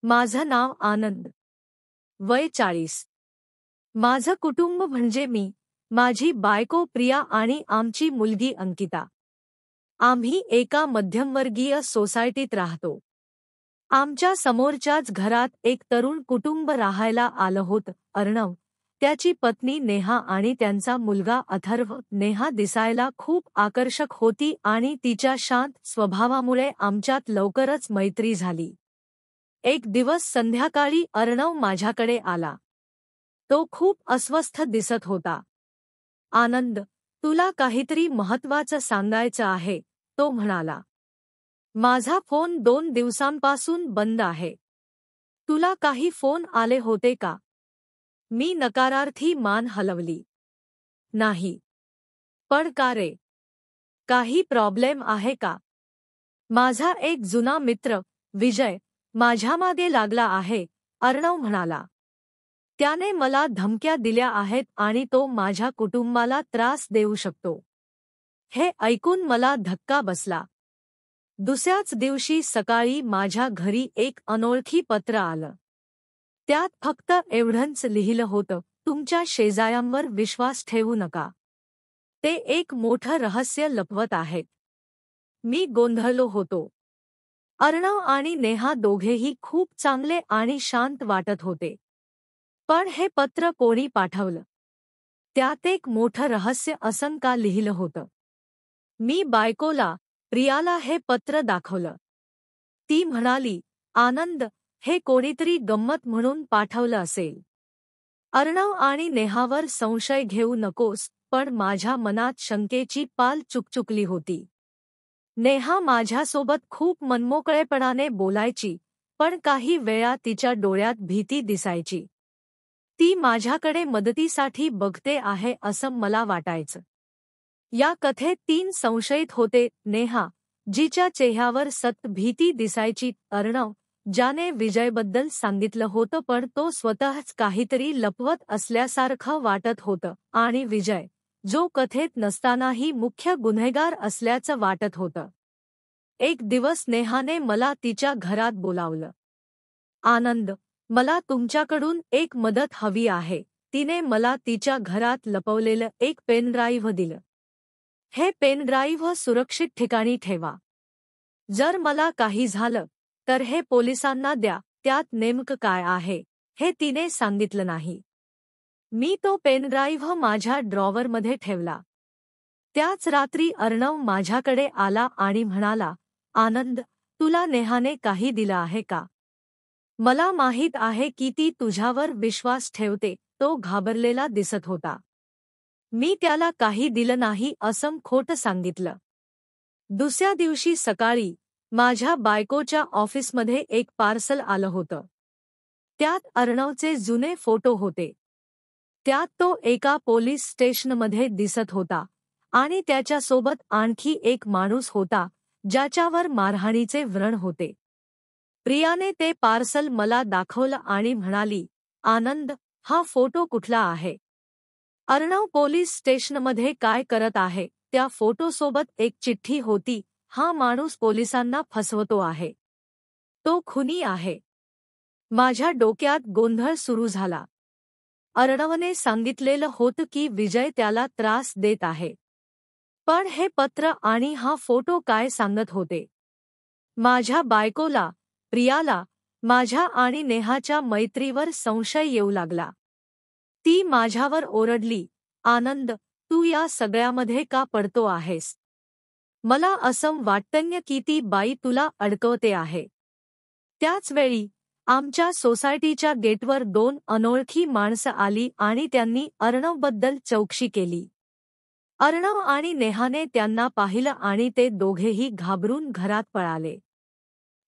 माझं नाव आनंद. वय 40. माझं कुटुंब म्हणजे मी, माझी बायको प्रिया आणि आमची मुलगी अंकिता. आम्ही एका मध्यमवर्गीय सोसायटीत राहतो. आमच्या समोरच्याच घरात एक तरुण कुटुंब राहायला आलं होतं. अर्णव, त्याची पत्नी नेहा आणि त्यांचा मुलगा अथर्व. नेहा दिसायला खूप आकर्षक होती आणि तिच्या शांत स्वभावामुळे आमच्यात लवकरच मैत्री झाली. एक दिवस संध्याकाळी अर्णव माझ्याकडे आला. तो खूप अस्वस्थ दिसत होता. आनंद, तुला काहीतरी महत्त्वाचं सांगायचं आहे, तो म्हणाला. माझा फोन 2 दिवसांपासून बंद आहे. तुला काही फोन आले होते का? मी नकारार्थी मान हलवली. नाही. पण का रे? काही प्रॉब्लेम आहे का? माझा एक जुना मित्र, विजय, माझ्यामागे लागला आहे, अर्णव म्हणाला. त्याने मला धमक्या दिल्या आहेत आणि तो माझ्या कुटुंबाला त्रास देऊ शकतो. हे ऐकून मला धक्का बसला. दुसऱ्याच दिवशी सकाळी माझ्या घरी एक अनोळखी पत्र आलं. त्यात फक्त एवढंच लिहिलं होतं, तुमच्या शेजाऱ्यांवर विश्वास ठेवू नका. ते एक मोठं रहस्य लपवत आहेत. मी गोंधळलो होतो. अर्णव आणि नेहा दोघेही खूप चांगले आणि शांत वाटत होते. पण हे पत्र कोणी पाठवलं? त्यात एक मोठं रहस्य असं का लिहिलं होतं? मी बायकोला, प्रियाला हे पत्र दाखवलं. ती म्हणाली, आनंद, हे कोणीतरी गंमत म्हणून पाठवलं असेल. अर्णव आणि नेहावर संशय घेऊ नकोस, पण माझ्या मनात शंकेची पाल चुकचुकली होती. नेहा माझ्यासोबत खूप मनमोकळेपणाने बोलायची, पण काही वेळा तिच्या डोळ्यात भीती दिसायची. ती माझ्याकडे मदतीसाठी बघते आहे असं मला वाटायचं. या कथेत 3 संशयित होते. नेहा, जिच्या चेहऱ्यावर सतत भीती दिसायची. अर्णव, ज्याने विजयबद्दल सांगितलं होतं पण तो स्वतःच काहीतरी लपवत असल्यासारखं वाटत होतं. आणि विजय, जो कथेत नसतानाही मुख्य गुन्हेगार असल्याचं वाटत होतं. एक दिवस नेहाने मला तिच्या घरात बोलावलं. आनंद, मला तुमच्याकडून एक मदत हवी आहे. तिने मला तिच्या घरात लपवलेलं एक पेनड्राईव्ह दिलं. हे पेनड्राईव्ह सुरक्षित ठिकाणी ठेवा. जर मला काही झालं, तर हे पोलिसांना द्या. त्यात नेमकं काय आहे, हे तिने सांगितलं नाही. मी तो पेनड्राईव्ह माझ्या ड्रॉवरमध्ये ठेवला. त्याच रात्री अर्णव माझ्याकडे आला आणि म्हणाला, आनंद, तुला नेहाने काही दिलं आहे का? मला माहीत आहे की ती तुझ्यावर विश्वास ठेवते. तो घाबरलेला दिसत होता. मी त्याला काही दिलं नाही असं खोटं सांगितलं. दुसऱ्या दिवशी सकाळी माझ्या बायकोच्या ऑफिसमध्ये एक पार्सल आलं होतं. त्यात अर्णवचे जुने फोटो होते. त्यात तो एका पोलीस स्टेशनमध्ये दिसत होता आणि त्याच्यासोबत आणखी एक माणूस होता, ज्याच्यावर मारहाणीचे व्रण होते. प्रियाने ते पार्सल मला दाखवलं आणि म्हणाली, आनंद, हा फोटो कुठला आहे? अर्णव पोलीस स्टेशनमध्ये काय करत आहे? त्या फोटोसोबत एक चिठ्ठी होती. हा माणूस पोलिसांना फसवतो आहे. तो खुनी आहे. माझ्या डोक्यात गोंधळ सुरू झाला. अर्णवने सांगितलेलं होतं की विजय त्याला त्रास देत आहे. पण हे पत्र आणि हा फोटो काय सांगत होते? माझ्या बायकोला, प्रियाला, माझ्या आणि नेहाच्या मैत्रीवर संशय येऊ लागला. ती माझ्यावर ओरडली, आनंद, तू या सगळ्यामध्ये का पडतो आहेस? मला असं वाटतं की ती बाई तुला अडकवते आहे. त्याच वेळी आमच्या सोसायटीच्या गेटवर 2 अनोळखी माणसं आली आणि त्यांनी अर्णवबद्दल चौकशी केली. अर्णव आणि नेहाने त्यांना पाहिलं आणि ते दोघेही घाबरून घरात पळाले.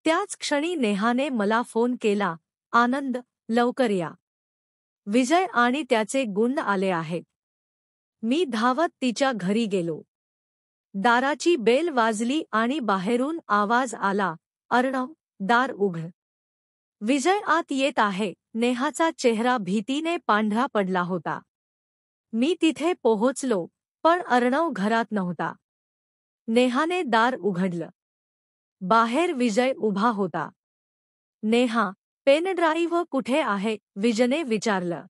त्याच क्षणी नेहाने मला फोन केला, आनंद, लवकर या. विजय आणि त्याचे गुंड आले आहेत. मी धावत तिच्या घरी गेलो. दाराची बेल वाजली आणि बाहेरून आवाज आला, अर्णव, दार उघड. विजय आत येत आहे. नेहाचा चेहरा भीतीने पांढरा पडला होता. मी तिथे पोहोचलो, पण अर्णव घरात नव्हता. नेहाने दार उघडलं. बाहेर विजय उभा होता. नेहा, पेन ड्राईव्ह कुठे आहे? विजयने विचारलं.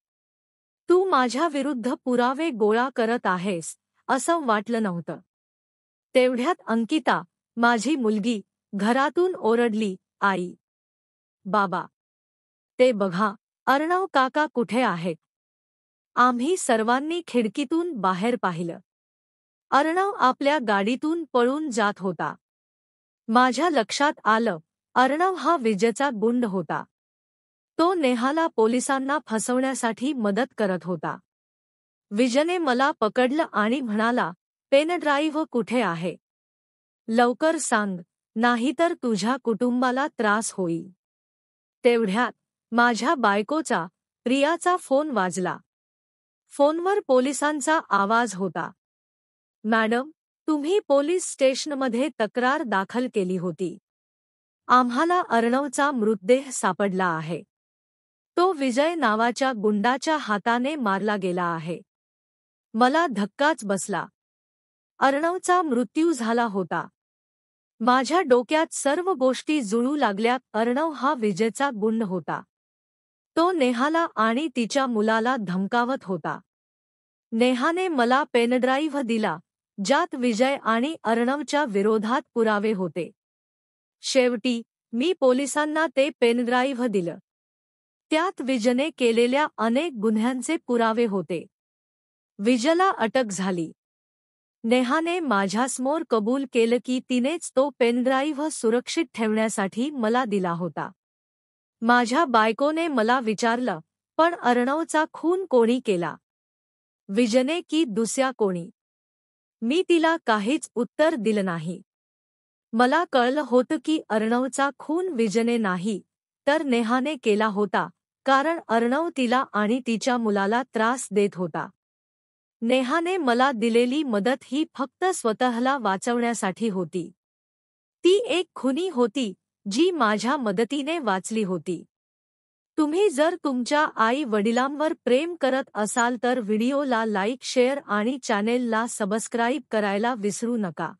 तू माझ्या विरुद्ध पुरावे गोळा करत आहेस असं वाटलं नव्हतं. तेवढ्यात अंकिता, माझी मुलगी, घरातून ओरडली, आई, बाबा, ते बघा, अर्णव काका कुठे आहेत? आम्ही सर्वांनी खिडकीतून बाहेर पाहिलं. अर्णव आपल्या गाडीतून पळून जात होता. माझ्या लक्षात आलं, अर्णव हा विजयचा गुंड होता. तो नेहाला पोलिसांना फसवण्यासाठी मदत करत होता. विजयने मला पकडलं आणि म्हणाला, पेन ड्राईव्ह कुठे आहे? लवकर सांग, नाहीतर तुझ्या कुटुंबाला त्रास होईल. तेवढ्यात माझ्या बायकोचा, प्रियाचा फोन वाजला. फोनवर पोलिसांचा आवाज होता. मॅडम, तुम्ही पोलीस स्टेशनमध्ये तक्रार दाखल केली होती. आम्हाला अर्णवचा मृतदेह सापडला आहे. तो विजय नावाच्या गुंडाच्या हाताने मारला गेला आहे. मला धक्काच बसला. अर्णवचा मृत्यू झाला होता. माझ्या डोक्यात सर्व गोष्टी जुळू लागल्या. अर्णव हा विजयचा गुंड होता. तो नेहाला आणि तिच्या मुलाला धमकावत होता. नेहाने मला पेनड्राईव्ह दिला, ज्यात विजय आणि अर्णवच्या विरोधात पुरावे होते. शेवटी मी पोलिसांना ते पेनड्राईव्ह दिलं. त्यात विजयने केलेल्या अनेक गुन्ह्यांचे पुरावे होते. विजयला अटक झाली. नेहाने माझ्यासमोर कबूल केलं की तिनेच तो पेनड्राईव्ह सुरक्षित ठेवण्यासाठी मला दिला होता. माझ्या बायकोने मला विचारलं, पण अर्णवचा खून कोणी केला? विजयने की दुसऱ्या कोणी? मी तिला काहीच उत्तर दिलं नाही. मला कळलं होतं की अर्णवचा खून विजयने नाही, तर नेहाने केला होता, कारण अर्णव तिला आणि तिच्या मुलाला त्रास देत होता. नेहाने मला दिलेली मदत ही फक्त स्वतःला वाचवण्यासाठी होती. ती एक खुनी होती, जी माझ्या मदतीने वाचली होती. तुम्ही जर तुमच्या आई-वडिलांवर प्रेम करत असाल तर व्हिडिओला लाईक, शेअर आणि चॅनेलला सबस्क्राईब करायला विसरू नका.